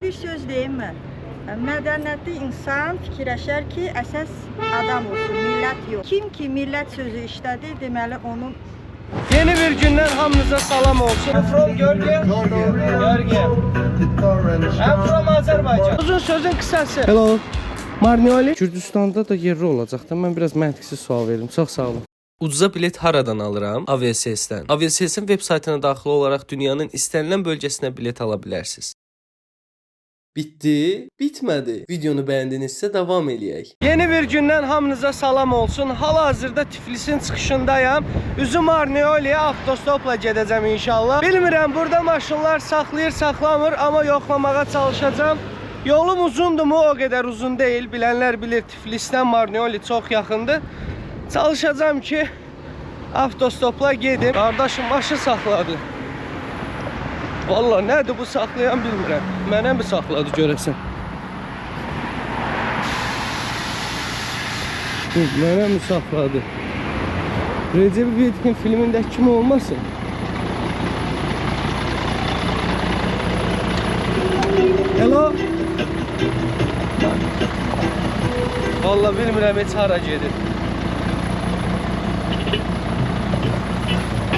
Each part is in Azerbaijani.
Bir söz deyim mi? Mədəniyyətli insan fikirləşər ki, əsas adam olsun, millət yox. Kim ki millət sözü işlədi, deməli onun... Yeni bir gündən hamınıza salam olsun. I'm from Georgia. Georgia. I'm from Azərbaycan. Uzun sözün qısası. Hello. Marnioli. Kürdistanda da yerli olacaqdı. Mən biraz məntiqsiz sual verdim. Çox sağ olun. Ucuza bilet haradan alıram? Aviasiyasdan. Aviasiyasın web saytına daxil olaraq dünyanın istənilən bölgəsinə bilet ala bilərsiniz. Bitti? Bitmədi. Videonu bəyəndinizsə davam eləyək. Yeni bir gündən hamınıza salam olsun. Hal-hazırda Tiflisin çıxışındayam. Üzüm Marnioliyə avtostopla gedəcəm inşallah. Bilmirəm, burada maşınlar saxlayır, saxlamır, amma yoxlamağa çalışacağım. Yolum uzundumu? O qədər uzun deyil. Bilənlər bilir, Tiflisdən Marnioli çox yaxındır. Çalışacağım ki, avtostopla gedim. Qardaşım başı saxladı. Vallahi nədir bu saxlayan bilmirəm. Mənə mi saxladı görəsən? Mənə mi saxladı? Recep İvedik'in filmindəki kimi olmasın? Hello? Vallahi bilmirəm heç hara gedir.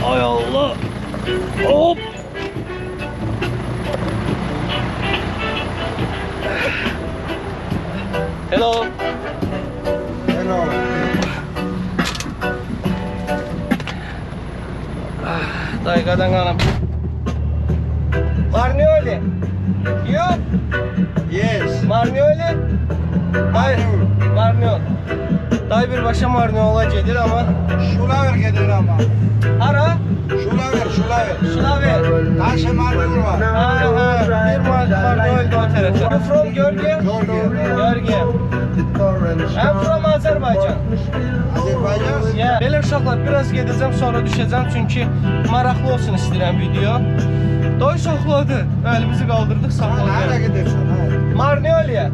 Ay Allah! Hop! Hello. Hello. Dayıqadan qalım. Marnioli. You? Yes. Marnioli? Dayı. Marniol. Dayı birbaşa Marniola gedir ama. Şulaver gelir ama. Hara? Şulaver. Şulaver. Taşı marmur var. Bir Marniol da o tarafta. You from Georgia? Georgia. I'm from Azərbaycan. Azerbaycan. Yeah. Belə uşaqlar, biraz gedəcəm, sonra düşəcəm çünki maraqlı olsun istəyirəm video. Doy saxladı. Əlimizi qaldırdıq, Nereye saxladı. gidiyorsun? Marnioliyə.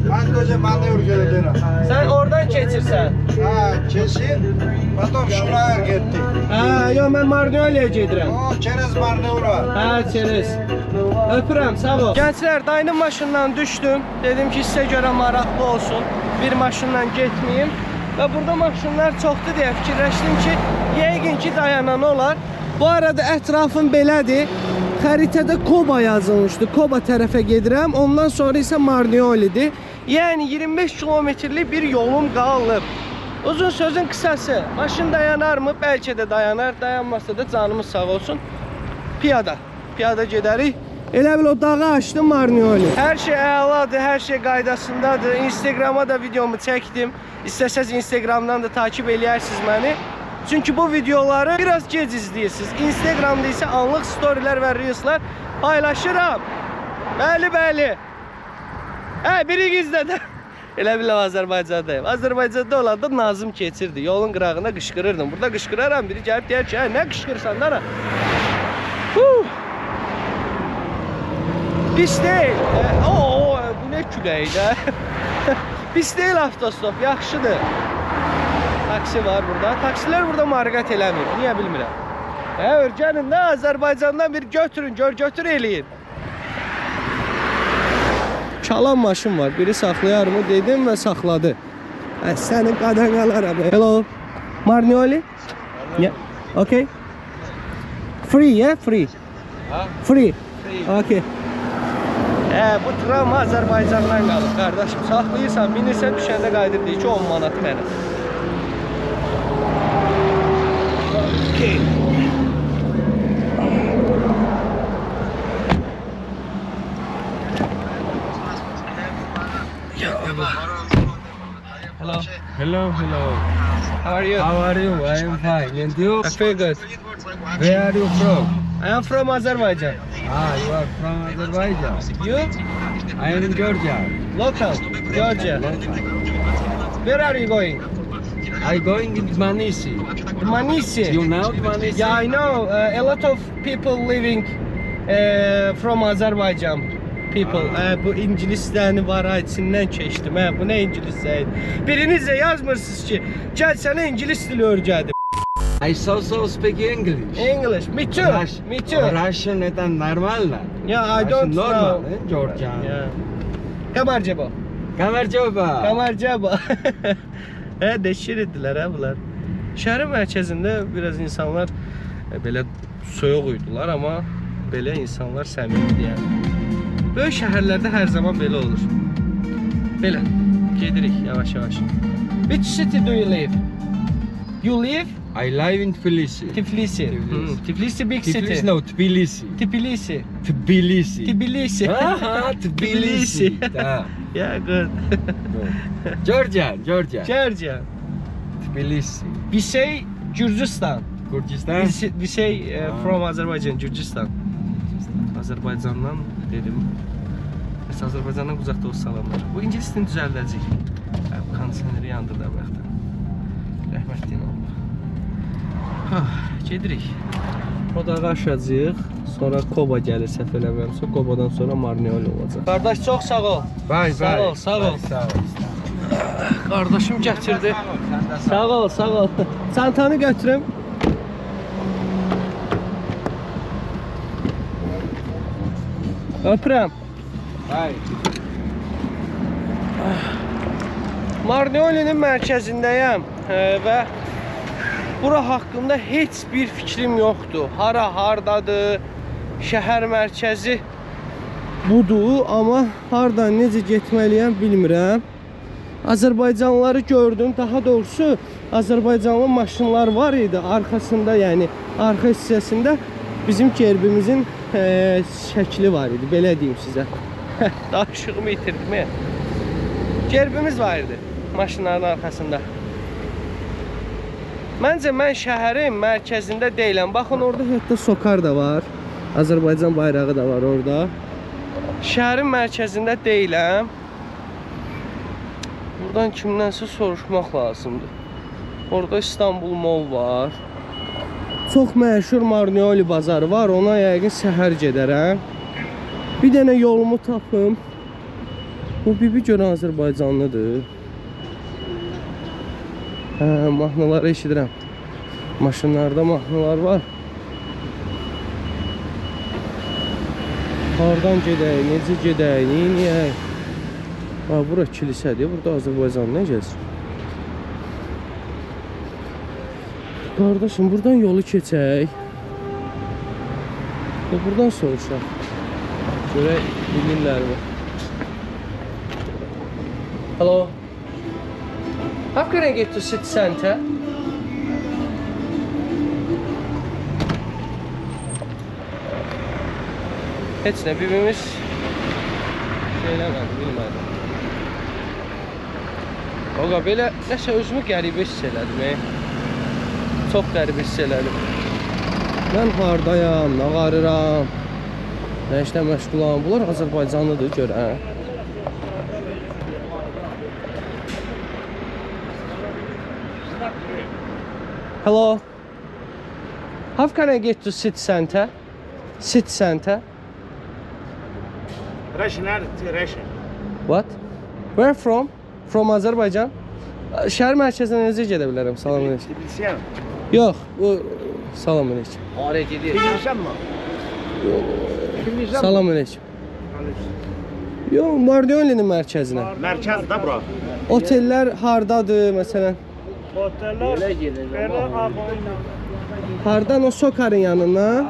Ben de manevr gelirim. Sən oradan keçirsən. Ha, kesin. Потом Şulaver gitti. Yo, mən Marnioliyə gedirəm. O çerez manevr var. Çerez. Öpürəm, sağ ol. Gənclər, dayının maşından düşdüm. Dedim ki, sizə görə maraqlı olsun. Bir maşınla getməyim. Və burada maşınlar çoxdur deyə fikirləşdim ki, yəqin ki, dayanan olar. Bu arada ətrafım belədir. Xəritədə Koba yazılmışdı. Koba tərəfə gedirəm. Ondan sonra isə Marniolidir. Yəni 25 kilometrlik bir yolum qalıb. Uzun sözün qısası. Maşın dayanar mı? Bəlkə də dayanar. Dayanmasa da canımız sağ olsun. Piyada. Piyada gedərik. Elə bil o dağı açdım Marnioli. Hər şey əladır, hər şey qaydasındadır. Instagrama da videomu çəkdim. İstəsəz Instagramdan da takip eləyərsiniz məni. Çünki bu videoları biraz gec izləyirsiniz. Instagramda isə anlıq storylər və reelslər paylaşıram. Bəli. Biri gizlədə. Elə biləm Azərbaycandayım. Azərbaycanda olanda nazım keçirdi. Yolun qırağına qışqırırdım. Burada qışqıraram, biri gəlib deyər ki, nə qışqırsan da? Pis deyil. Bu nə küləkdir? Pis deyil avtostop, yaxşıdır. Taksi var burada. Taksilər burada maraqat eləmir. Niyə bilmirəm. Gəlin də Azərbaycandan bir götürün, götür eləyin. Çalan maşın var. Biri saxlayar mı dedim və saxladı. Sənin qadağalara. Hello. Marnioli? Yeah. Okay. Free, yeah? Free. Free. Okay. Bu tram Azərbaycandan qalıb, qardaşım. Saxlayırsan, minirsən, düşəndə qaydır deyir ki, 10 manat mənə. Okay. Hello. How are you? I am fine. And you? I feel good. Where are you from? I am from Azerbaijan. You are from Azerbaijan. You? I am in Georgia. Local, Georgia. Where are you going? I going in Tbilisi. Manisi. You know Tbilisi? Yeah, I know. A lot of people living from Azerbaijan. People. Bu İngilislərini var, içindən keçdim. Bu nə İngilisləyidir? Biriniz də yazmırsınız ki, gəl sənə İngilis dili öyrədim. I so speak English. English. Me too. Me too. Russian это нормально. Yeah, I Russian don't normal, know. Georgian. Yeah. Kamarcaba. Kamercoba. Kamarcaba. Deşirirdiler ha bunlar. Şəhərin mərkəzində biraz insanlar belə soyuq uydular, amma belə insanlar səmimidir yəni. Böyük şəhərlərdə hər zaman belə olur. Belə, gedirik yavaş-yavaş. Which city do you live? You live? I live in Tbilisi. Tiflisi. Tiflisi big city. Tbilisi no, Tbilisi. Tbilisi. Tbilisi. Tbilisi. Aha, Tbilisi. Tamam. Yeah, good. Georgia. Georgia. Tbilisi. We say Gürcistan. Gürcistan. We say from Azerbaijan, Gürcistan. Azərbaycandan dedim. Biz Azərbaycandan uzaqda olsa salamlar. Bu ingilis dilini düzəldəcək. Kondisioneri yandı da bəxtən. Rəhmətliyin oldu. Gedirik. Odağı aşacağıq. Sonra Koba gəlir səhv eləmirəmsə. Kobadan sonra Marnioli olacaq. Qardaş çox sağ ol. Bye. Sağ ol. Sağ ol. Qardaşım gətirdi. Sağ ol. Çantanı götürüm. Öpürəm. Bye. Marniolinin mərkəzindəyəm və bura haqqında heç bir fikrim yoxdur. Hardadır, şəhər mərkəzi budur, amma hardan necə getməliyəm bilmirəm. Azərbaycanlıları gördüm, daha doğrusu Azərbaycanlı maşınlar var idi arxasında, yəni arxa hissəsində bizim gerbimizin şəkli var idi, belə deyim sizə. Daşığımı itirdim. Gerbimiz var idi maşınların arxasında. Məncə mən şəhərin mərkəzində deyiləm. Baxın, orada hətta Sokar da var. Azərbaycan bayrağı da var orada. Şəhərin mərkəzində deyiləm. Buradan kimdənsə soruşmaq lazımdır. Orada İstanbul Mall var. Çox məşhur Marnioli bazarı var. Ona yəqin səhər gedərəm. Bir dənə yolumu tapım. Bu bibi görən Azərbaycanlıdır. Mahnıları eşidirəm. Maşınlarda mahnılar var. Hardan gedək, necə gedək, neyək? Bura kilisədir, burada Azərbaycan necədir? Qardaşım, buradan yolu keçək. Buradan soruşaq. Görək, bilirlərmi? Hello. How can I get to city center? Heç nə, birimiz şeyləmədi, bilmədim. Oqa, belə nəsə özümü qəribə hiss elədim. Çox qəribə hiss elədim. Mən hardayam, nə qarıram, nə işlə məşğulam. Bunlar Azərbaycanlıdır, görən. Hello. How can I get to city center? City center? Russian. What? Where from? From Azerbaijan. Şəhər mərkəzinə necə gedə bilərəm? Salam aleyküm. Tbilisi'ye mi? Yox, bu salam aleyküm. Oraya gidiyor. Tbilisi'ye mi? Tbilisi'ye mi? Salam aleyküm. Yox, Marniolinin mərkəzinə. Merkez de bura. Otellər hardadır məsələn? Oteller böyle Ağoyla. Hardan o Sokarın yanına?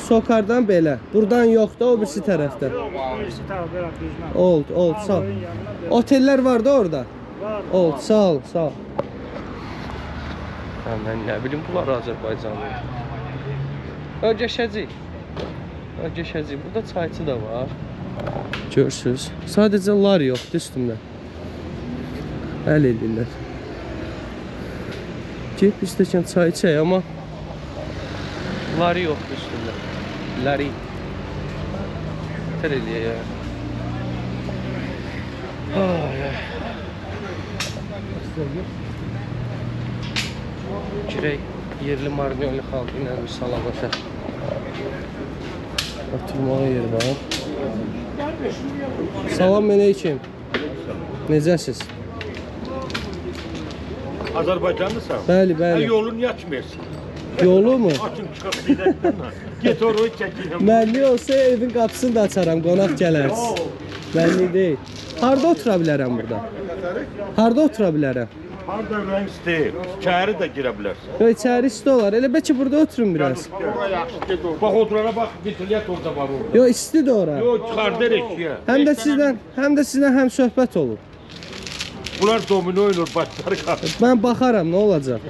Sokardan belə. Buradan yox da o birisi tərəfdə. Birisi tabi böyle düzmem. Oldu, sağ ol. Ağoyun yanına böyle. Otellər var da orada. Var. Oldu, sağ ol. Mən nə bilim, bunlar Azərbaycanlı. Ögəşəcək. Burada çayçı da var. Görürsünüz. Sadəcə lar yoxdur üstündə. Əl edirlər. Gep bir stəkan çay içək, amma lar yoxdur üstündə. Lari. Tər eləyək ya. Girək yerli Marnioli xalqı ilə bir salamata. Oturmağa yer var. Salam aleyküm. Necəsiz? Azərbaycanlısan? Bəli, bəli. Yolun açmıyorsun. Yolu mu? Açın çıxıb gedəkdən. Get oraya çəkiləm. Mənli olsa evin qapısını da açaram, qonaq gələrsiz. Mənli deyil. Harda otura bilərəm burada? Harda otura bilərəm? Harda ürəyin istəyir. İçəri də girə bilərsən. Yox, içəri isti olar. Elə bəlkə burada oturun biraz. Bax oturana bax, vitiliyyət orada var orada. Yox, istidir ora. Yox, çıxardır eşiyə. Həm də sizlə həm söhbət olur. Bunlar domino oynur, başları qalır. Mən baxaram, nə olacaq?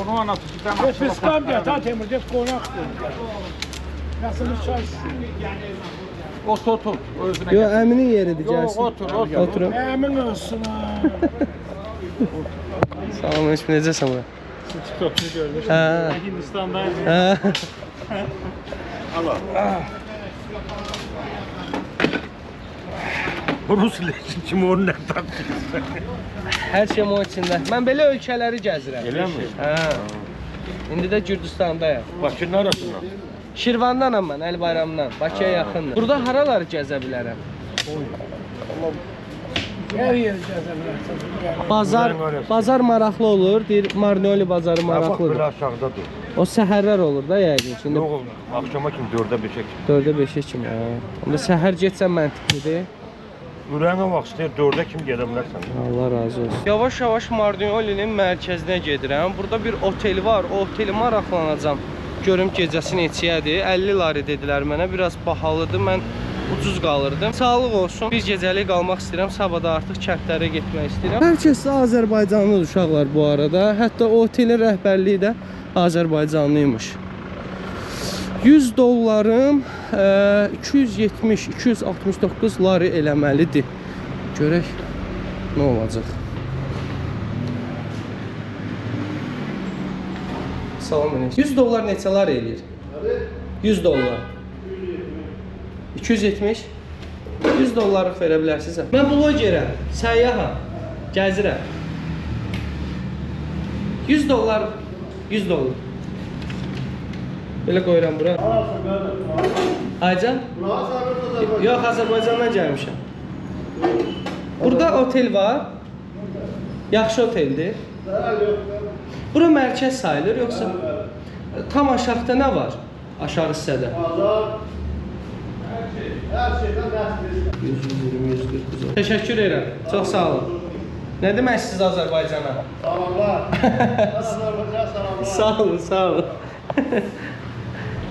Onu anlatı bir dənə. Fiskal diye ta temir diye konak diyor. Nasıl çay? Otur. Yox, əminin yeridir, gəlsin. Otur. Oturun. Emin olsun ha. Salam, heç necəsən bura? TikTok'unu gördüm. Hə. Hindistan'dayım. Hə. Allah. Rus leşi kimi onu nə tapdırırsan? Hər şey onun içində. Mən belə ölkələri gəzirəm. Elə mi? Hə. İndi də Gürcüstandayam. Bakının arasından. Şirvandanam mən, Əli Bayramdan. Bakıya yaxındır. Burada haraları gəzə bilərəm? Her yer cezemler. Bazar maraqlı olur. Deyir, Marnioli bazarı Bax, maraqlıdır. belə aşağıdadır. O səhərlər olur da yəqin. Şimdi Yox, axşama kimi 4-ə 5-ə kimi. 4-ə 5-ə kimi. Onda səhər getsən məntiqlidir. Ürəyinə vaxt istəyir 4-ə kimi gedə bilərsən. Allah razı olsun. Yavaş-yavaş Marniolinin mərkəzinə gedirəm. Burada bir otel var. O oteli maraqlanacam. Görüm gecəsi neçəyədir. 50 lari dedilər mənə. Biraz bahalıdır. Mən ucuz qalırdım. Sağlıq olsun. Bir gecəlik qalmaq istəyirəm. Sabahda artıq kəndlərə getmək istəyirəm. Hər kəs Azərbaycanlı uşaqlar bu arada. Hətta o otelin rəhbərliyi də Azərbaycanlıymış. 100 dollarım 270-269 lari eləməlidir. Görək nə olacaq. Salam əleykum. 100 dollar neçə lari eləyir? 100 dollar. 270 100 dollarlıq verə bilərsiniz. Mən blogerəm, səyyaham, gəzirəm. 100 dollar, 100 dollar. Belə qoyuram bura. Aycan? Yox, Azərbaycandan gəlmişəm. Burada otel var. Yaxşı oteldir. Bura mərkəz sayılır, yoxsa tam aşağıda nə var? Aşağı hissədə. 120-140. Təşəkkür edirəm. Çox sağ olun. Nə deməksiniz Azərbaycana? Salamlar. Azərbaycan salamlar. Sağ olun, sağ olun.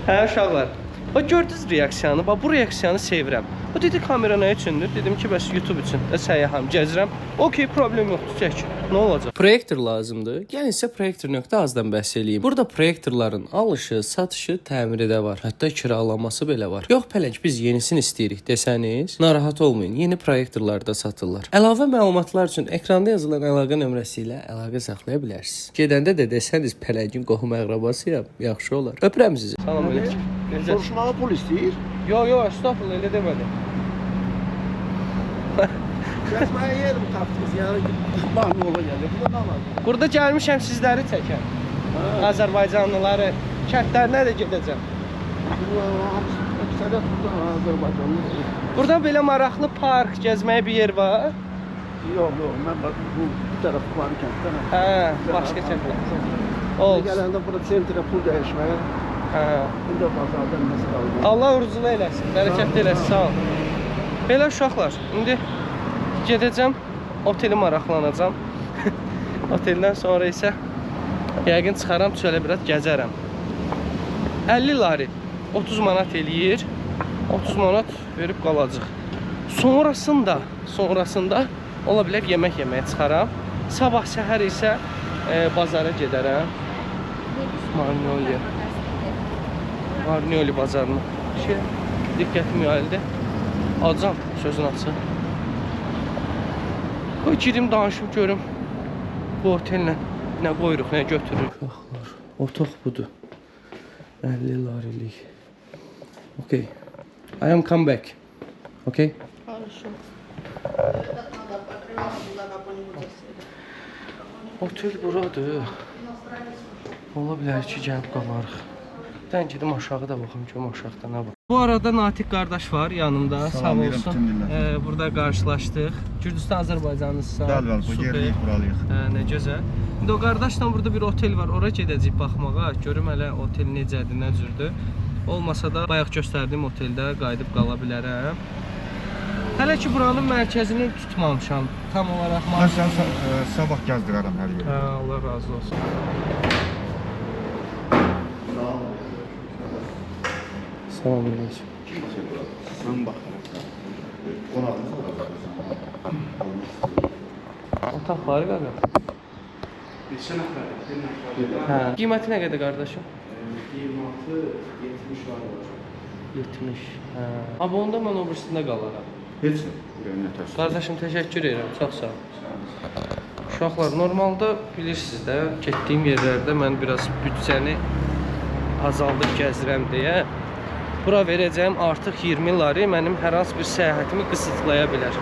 Hə, uşaqlar. Bax, gördünüz reaksiyanı. Bax, bu reaksiyanı sevirəm. O dedi, kamera nə üçündür? Dedim ki, bəs YouTube üçün də səyyaham, gəzirəm. Okey, problem yoxdur, çək. Nə olacaq? Proyektor lazımdır. Gəlin isə proyektor.az-dan bəhs eləyim. Burada proyektorların alışı, satışı, təmiri də var. Hətta kiralaması belə var. Yox pələng, biz yenisini istəyirik desəniz, narahat olmayın. Yeni proyektorlar da satırlar. Əlavə məlumatlar üçün ekranda yazılan əlaqə nömrəsi ilə əlaqə saxlaya bilərsiniz. Gedəndə də desəniz pələngin qohum əqrabasıyam, yaxşı olar. Öpürəm sizi. Salam əleykum. Soruşmağa pul istəyir. Yox, estağfurullah, elə demədim. Gəzməyə yer mi tapdınız? Yəni bax nə ola gəlir. Burada nə var? Burada gəlmişəm sizləri çəkəm. Azərbaycanlıları kəndlərinə də gedəcəm. Əksəriyyət burada Azərbaycanlı. Burada belə maraqlı park, gəzməyə bir yer var. Yox, mən bu tərəf var kənddən. Hə, başqa kəndlər. Olsun. Gələndə burada sentrə pul dəyişməyə. Hə. Burada bazardan nəsə qaldı. Allah uğurlu eləsin, bərəkətli eləsin, sağ ol. Belə uşaqlar, indi gedəcəm, oteli maraqlanacam. Oteldən sonra isə yəqin çıxaram, çölə biraz gəzərəm. 50 lari, 30 manat eləyir. 30 manat verib qalacaq. Sonrasında ola bilər yemək yeməyə çıxaram. Sabah səhər isə bazara gedərəm. Marnioli bazarına. Diqqətim yayıldı. Acam, sözün açı. Qoy girim, danışım, görüm bu otellə nə qoyuruq, nə götürürük. Otaq budur. 50 larilik. Okay. I am come back. Okay? Otel buradır. Ola bilər ki, gəlib qalarıq. Birdən gedim aşağı da baxım görüm aşağıda nə var. Bu arada Natiq qardaş var yanımda. Sağ olsun. Burada qarşılaşdıq. Gürcüstan Azərbaycanlısan. Bəli, bu yerliyik, buralıyıq. Nə gözəl. İndi o qardaşla burada bir otel var. Ora gedəcəyik baxmağa. Görüm hələ otel necədir, nə cürdür. Olmasa da bayaq göstərdiyim oteldə qayıdıb qala bilərəm. Hələ ki buranın mərkəzini tutmamışam. Tam olaraq Mən sən sabah gəzdirərəm hər yeri. Allah razı olsun. Salam əleykum. Sən bax. Qonağımız Otaq var qaqa. Neçə nəfər? Hə. Qiyməti nə qədər qardaşım? Qiyməti 70 var. 70. Hə. Amma onda mən o birisində qalaram. Heç nə. Ürəyinə təşəkkür. Qardaşım təşəkkür edirəm. Çox sağ ol. Uşaqlar, normalda bilirsiniz də, getdiyim yerlərdə mən biraz büdcəni azaldıb gəzirəm deyə bura verəcəyim artıq 20 lari mənim hər hansı bir səyahətimi qısıtlaya bilər.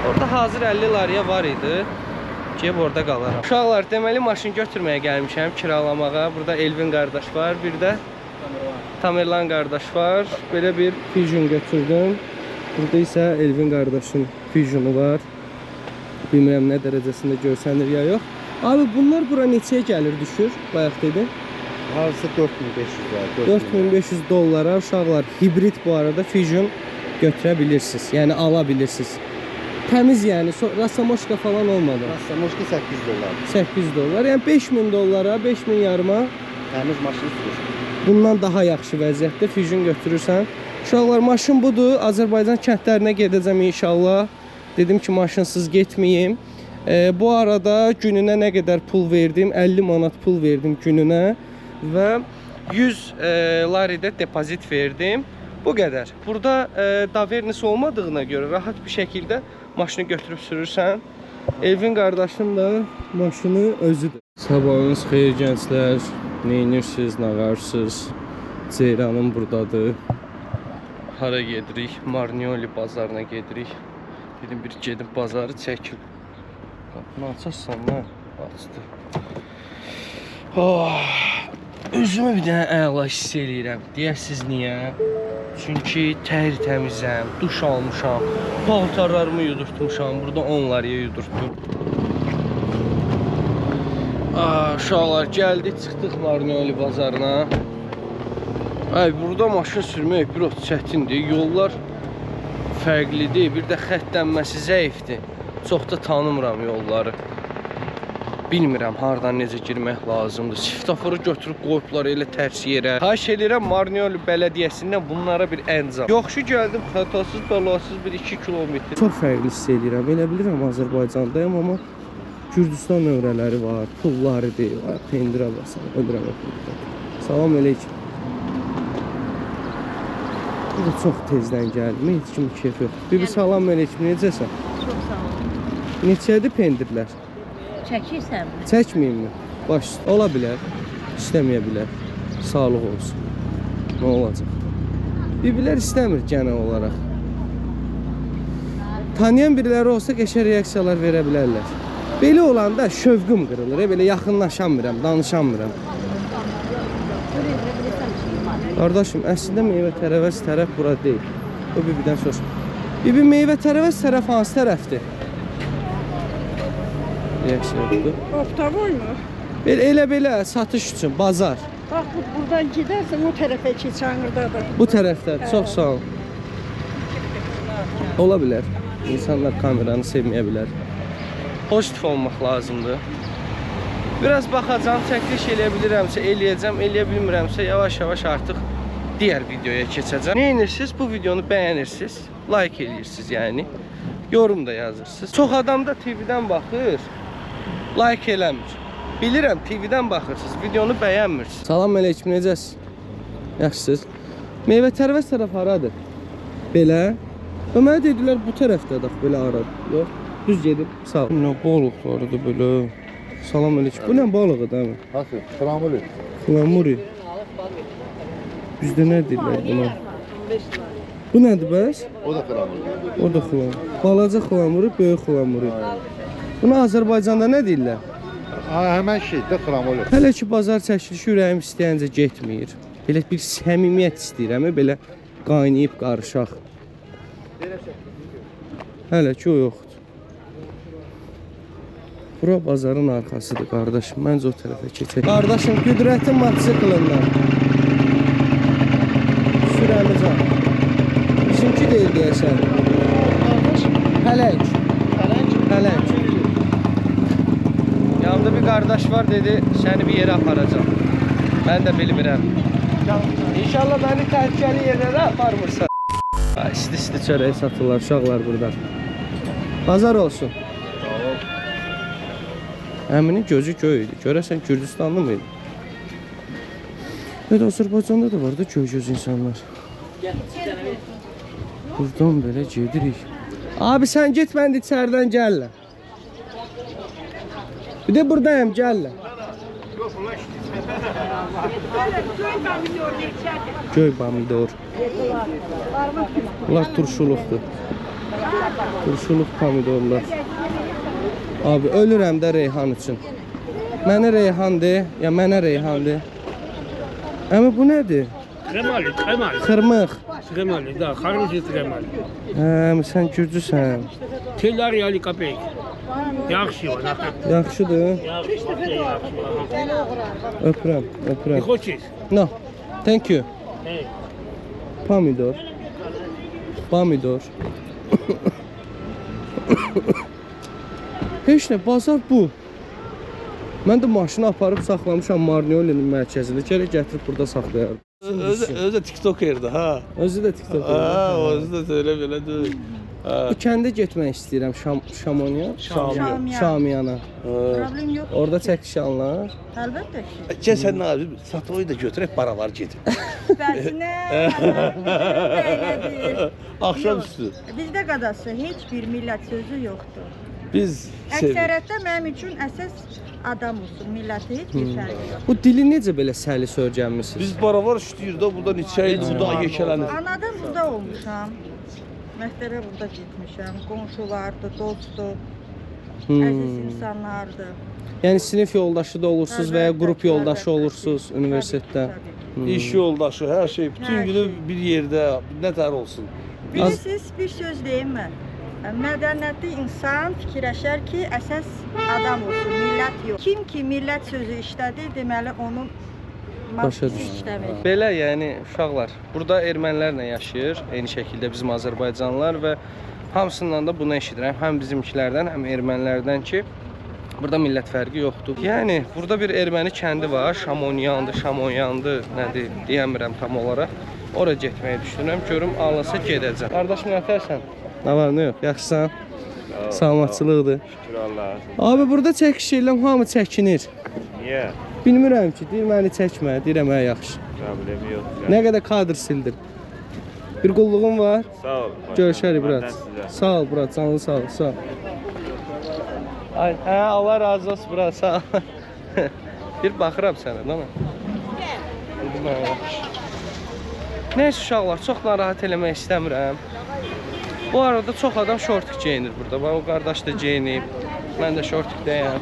Orada hazır 50 lariyə var idi. Gəlib orada qalaram. Uşaqlar, deməli maşın götürməyə gəlmişəm kiralamağa. Burada Elvin qardaş var, bir də Tamerlan qardaş var. Belə bir Fusion götürdüm. Burada isə Elvin qardaşın Fusionu var. Bilmirəm nə dərəcəsində görsənir ya yox. Abi bunlar bura neçəyə gəlir, düşür? Bayaq dedin. Harısı 4500 var. 4500 dollara uşaqlar hibrid bu arada Fusion götürə bilirsiniz. Yəni ala bilirsiniz. Təmiz yəni, rasamoşka falan olmadı. Rasamoşka 800 dollar. 800 dollar. Yəni 5000 dollara, 5000 yarıma Təmiz maşın sürür. bundan daha yaxşı vəziyyətdə Fusion götürürsən. Uşaqlar, maşın budur. Azərbaycan kəndlərinə gedəcəm inşallah. Dedim ki, maşınsız getməyim. Bu arada gününə nə qədər pul verdim? 50 manat pul verdim gününə və 100 laridə depozit verdim. Bu qədər. Burada davernisi olmadığına görə rahat bir şəkildə maşını götürüb sürürsən. Elvin qardaşım da maşını özüdür. Sabahınız xeyir gənclər. Neyinirsiniz, nağarsınız? Ceyranım buradadır. Hara gedirik? Marnioli bazarına gedirik. Dedim bir gedib bazarı çəkil. Qapını açarsan nə? Açdı. Özümü bir dənə əla hiss eləyirəm. Deyəsiz niyə? Çünki tər təmizəm, duş almışam, paltarlarımı yudurtmuşam. Burada onları yudurtdum. Uşaqlar, gəldik, çıxdıq Marnioli bazarına. Burada maşın sürmək biraz çətindir. Yollar fərqlidir. Bir də xəttənməsi zəifdir. Çox da tanımıram yolları. Bilmirəm hardan necə girmək lazımdır. Svetoforu götürüb qoyublar elə tərs yerə. Xahiş edirəm Marnioli bələdiyyəsindən bunlara bir əncam. Yoxşu gəldim, xətasız, bəlasız bir 2 kilometr. Çox fərqli hiss edirəm. Elə bilirəm Azərbaycandayım, amma Gürcüstan nömrələri var, pullarıdır, pendirə basar. Öldürəm. Salam əleykum. Burada çox tezdən gəldim, heç kimi keyf yox. Bibi salam əleykum, necəsən? Çox sağ ol. Neçədir pendirlər? Çəkirsən mi? Çəkməyim mi? Baş ola bilər, istəməyə bilər. Sağlıq olsun. Nə olacaq? Bibilər istəmir genel olaraq. Tanıyan biriləri olsa qəşəng reaksiyalar verə bilərlər. Belə olanda şövqüm qırılır, belə yaxınlaşamıram, danışamıram. Qardaşım, əslində meyvə tərəvəz tərəf bura deyil. O bibidən soruş. Bibi, meyvə tərəvəz tərəf hansı tərəfdir? Reaksiyadır. Oktavoy mu? Elə-belə satış üçün, bazar. Bax, buradan gedərsən o tərəfə ki, Çanırdadır. Bu tərəfdə, çox sağ ol. Ola bilər. İnsanlar kameranı sevməyə bilər. Pozitiv olmaq lazımdır. Biraz baxacağım, çəkiliş eləyə bilirəmsə eləyəcəm, eləyə bilmirəmsə yavaş-yavaş artıq digər videoya keçəcəm. Nə edirsiniz? Bu videonu bəyənirsiniz, like eləyirsiniz yəni. Yorum da yazırsınız. Çox adam da TV-dən baxır, like eləmir. Bilirəm, TV-dən baxırsınız, videonu bəyənmirsiniz. Salam əleykum, necəsiz? Yaxşısınız? Meyvə tərəvəz tərəf haradır? Belə. Və mənə dedilər bu tərəfdədir, belə aradı. Yox, düz gedib, sağ ol. Nə balıqlarıdır belə. Salam əleykum. Bu nə balığı da mı? Nasıl? Flamuri. Flamuri. Bizdə nə deyirlər buna? Bu nədir bəs? O da flamuri. O da xlamuri. Balaca xlamuri, böyük xlamuri. Buna Azərbaycanda nə deyirlər? Həmən şeydə flamuri. Hələ ki bazar çəkilişi ürəyim istəyincə getmir. Belə bir səmimiyyət istəyirəm, belə qaynayıb qarışaq. Hələ ki o yoxdur. Bura bazarın arxasıdır qardaşım. Məncə o tərəfə keçək. Qardaşım, Qüdrətin motosiklindən. Sürəmizə. Bizimki deyil deyəsən. Pələng. Pələng. Yanımda bir qardaş var, dedi, səni bir yerə aparacam. Mən də bilmirəm. İnşallah məni təhlükəli yerlərə aparmırsan. İsti-isti çörək satırlar uşaqlar burada. Bazar olsun. Əminin gözü göy idi. Görəsən Kürdistanlı mıydı? Evet, Azərbaycanda da var da göy-göz insanlar. Buradan belə gedirik. Abi sən get, mən də içərdən gəllə. Bir də buradayım, gəllə. Göy pomidor. Bunlar turşuluqdur. Turşuluq pomidorlar. Abi ölürəm də reyhan üçün. Mənə reyhan de, ya mənə reyhan de. Ama bu nedir? Tremali, tremali. Kırmık. Tremali, da, хороший tremali. Sen Gürcüsən. Teller yali kapek. Yaxşı var. Yaxşıdır. Öpürəm, Ne öpürəm. хочешь? No, thank you. Hey. Pomidor. Pomidor. Heç nə, bazar bu. Mən də maşını aparıb saxlamışam Marniolinin mərkəzində. Gərək gətirib burada saxlayarım. Özü TikToker'dı ha. Özü də TikTok. Ha, özü de öyle böyle değil. Bu kəndə getmək istəyirəm Şamoniya. Şamiyana. Problem yox. Orada çəkiş alınır. Əlbəttə ki. Gel sen ne abi? Satoyu da götürek paralar getir. Bəsinə. Akşamüstü. Bizdə qadası heç bir millət sözü yoxdur. Biz Əksəriyyətdə mənim üçün əsas adam olsun, milləti heç bir fərqi yox. Bu dili necə belə səlis öyrənmisiniz? biz paralar işləyir da buradan içəyiz, buradan yeşələnir. Anadan burada olmuşam. Məktəbə burada getmişəm. Qonşulardır, dostdur, əziz insanlardır. Yəni sinif yoldaşı da olursunuz və ya Əlbəttə qrup ki, yoldaşı əlbəttə. olursunuz universitetdə. Tabii. İş yoldaşı, her şey, bütün Her günü şey. bir yerde, ne tər olsun. Bilirsiniz, bir söz deyim mi? Mədəniyyətli insan fikirləşər ki, əsas adam olsun, millət yox. Kim ki millət sözü işlədir, deməli onun Başa marksizm düşdüm. işləmir. Belə yəni uşaqlar, burada ermənilərlə yaşayır, eyni şəkildə bizim Azərbaycanlılar və hamısından da bunu eşidirəm. Həm bizimkilərdən, həm ermənilərdən ki, burada millət fərqi yoxdur. Yəni burada bir erməni kəndi var, Şamonyandır, nədir, deyəmirəm tam olaraq. Ora getməyi düşünürəm, görüm alınsa gedəcəm. Qardaşım, nətərsən? Nə var, nə yox? Yaxşısan? Salamatçılıqdır. Şükür Allah'a. Abi burada çəkiş edirəm, hamı çəkinir. Niye? Bilmirəm ki, deyir məni çəkmə, deyirəm hə yaxşı. Problemi yok. Nə qədər kadr sildir. Bir qulluğum var. Sağ ol. Görüşərik Benden brat. size. Sağ ol brat, canlı sağ ol, sağ ol. Ay, hə, Allah razı olsun brat, sağ ol. Bir baxıram sənə, değil mi? Neyse uşaqlar, çox narahat eləmək istəmirəm. Bu arada çox adam şortik geyinir burada. Bax, o qardaş da geyinib. Mən də şortikdəyəm.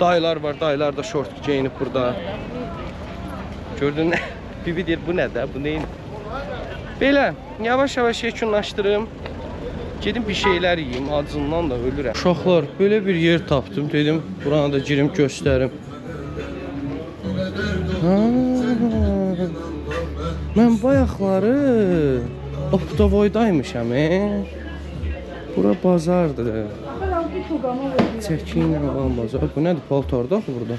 Dayılar var, dayılar da şortik geyinib burada. Gördün nə? Bibi deyir, bu nədir, bu neyin? Belə, yavaş-yavaş yekunlaşdırım. Gedim bir şeylər yiyeyim, acından da ölürəm. Uşaqlar, belə bir yer tapdım, dedim, buranı da girim göstərim. Mən bayaqları Optovoydaymışam, Bura bazardır. Çəkin alan bazar. Bu nədir, paltarda burada?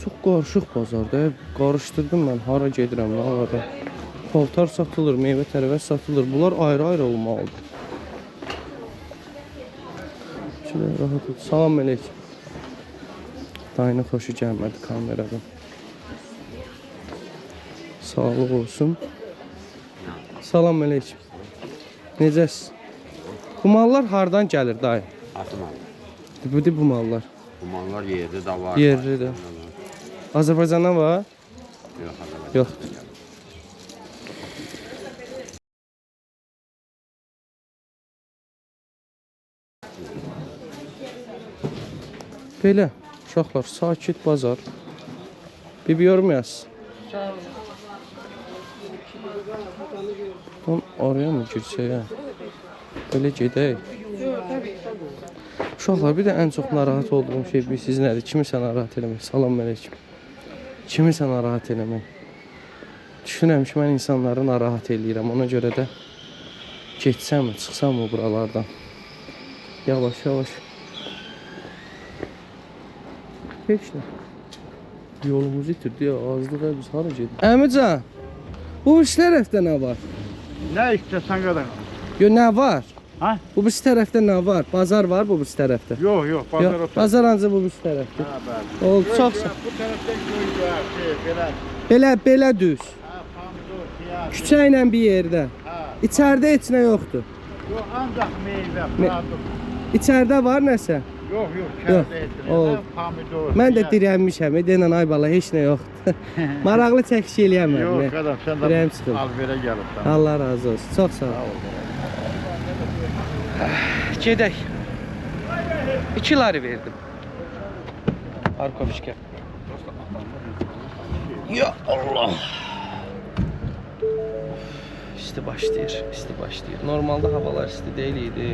Çox qarışıq bazardır. Qarışdırdım mən, hara gedirəm, nə hara. Paltar satılır, meyvə tərəvəz satılır. Bunlar ayrı-ayrı olmalıdır. Şöyle rahat ol. Salam əleykum. Dayına xoşu gəlmədi kameradan. Sağlıq olsun. Salam əleykum. Necəsiz? Bu mallar hardan gəlir dayı? Atman. Budur bu mallar. Bu mallar yerli de var. Yerli də. Azərbaycandan var? Yok, Azərbaycan. Yoxdur. Belə uşaqlar, sakit bazar. Bir yorum yaz. Tam oraya mı girsək? Öyle gedək. Uşaqlar, bir də ən çox narahat olduğum şey siz nədir? Kimisə narahat eləmək. Salam əleykum. Kimisə narahat eləmək. Düşünürəm ki, mən insanları narahat eləyirəm. Ona görə də geçsəm mi, çıxsam mı buralardan? Yavaş yavaş. Keçlə. Yolumuzu itirdi ya, azlığa biz hara gedik? Əmican, bu üst tərəfdə nə var? Nə istəsən qədər. Yo, nə var? Ha? Bu üst tərəfdə nə var? Bazar var bu üst tərəfdə. Yox, bazar Yox, otur. bazar ancaq bu üst tərəfdə. Ha, bəli. Oldu, çox sağ. Bu tərəfdən belə. Belə düz. Ha, pomidor, piyaz. Küçə ilə bir yerdə. Ha. İçəridə heç nə yoxdur. Yox, ancaq meyvə, produkt. İçəridə var nəsə? Yox, Yox, kərdə etmir. oldu. Pomidor. Mən də piyaz. dirənmişəm. Deyən ay bala heç nə yoxdur. Maraqlı çəkiş eləyəməm. Yox, qadam, sən Ürəyim də sıxıldı. alverə gəlibsən. Allah razı olsun. Çox sağ ol. Gedək. 2 lari verdim. Parkovişkə. Ya Allah. İsti başlayır, isti başlayır. Normalda havalar isti deyil idi.